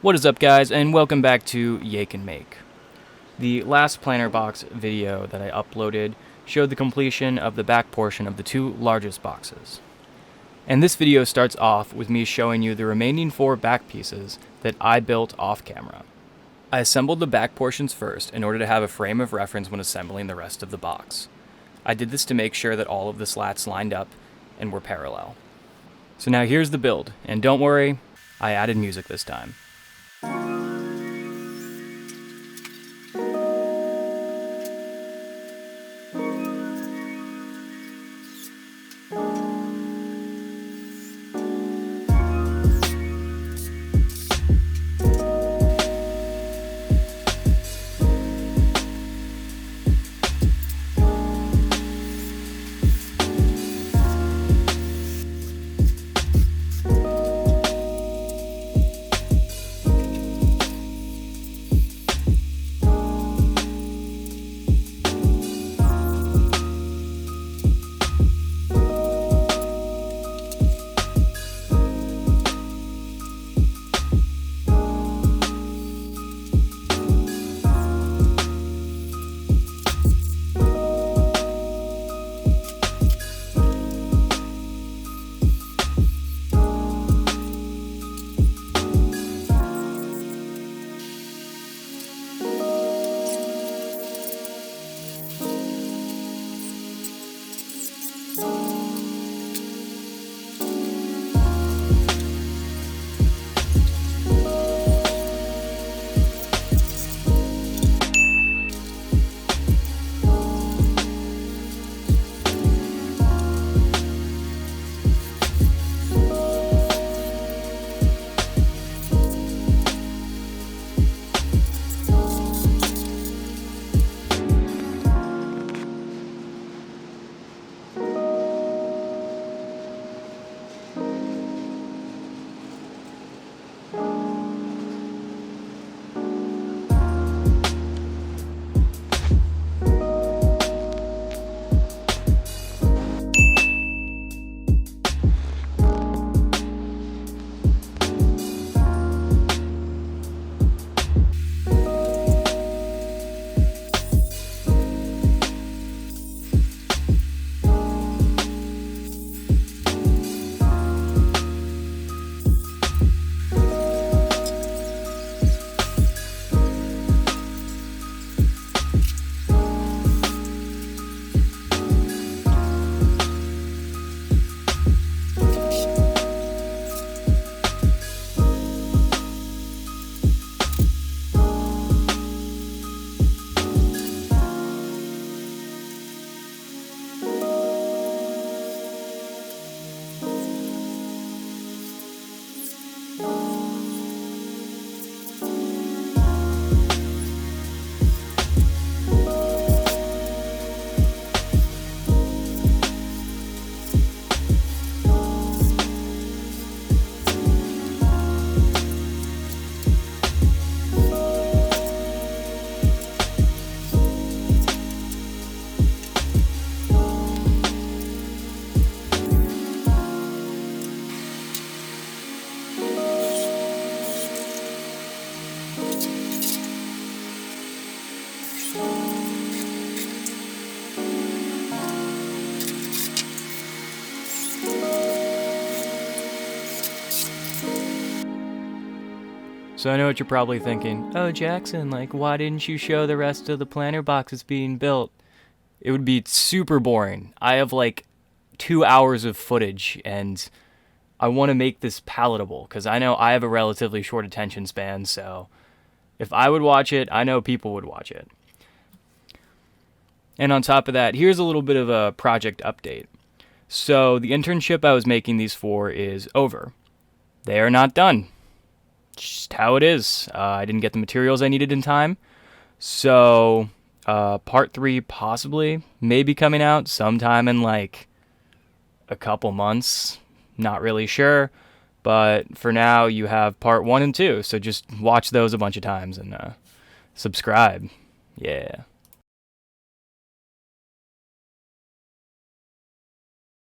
What is up, guys, and welcome back to Yake and Make. The last planner box video that I uploaded showed the completion of the back portion of the two largest boxes. And this video starts off with me showing you the remaining 4 back pieces that I built off camera. I assembled the back portions first in order to have a frame of reference when assembling the rest of the box. I did this to make sure that all of the slats lined up and were parallel. So now here's the build, and don't worry, I added music this time. So I know what you're probably thinking. Oh, Jackson, why didn't you show the rest of the planner boxes being built? It would be super boring. I have 2 hours of footage, and I want to make this palatable, because I know I have a relatively short attention span, so if I would watch it, I know people would watch it. And on top of that, here's a little bit of a project update. So the internship I was making these for is over. They are not done. Just how it is. I didn't get the materials I needed in time. So part 3 possibly may be coming out sometime in a couple months. Not really sure. But for now, you have part 1 and 2. So just watch those a bunch of times and subscribe. Yeah.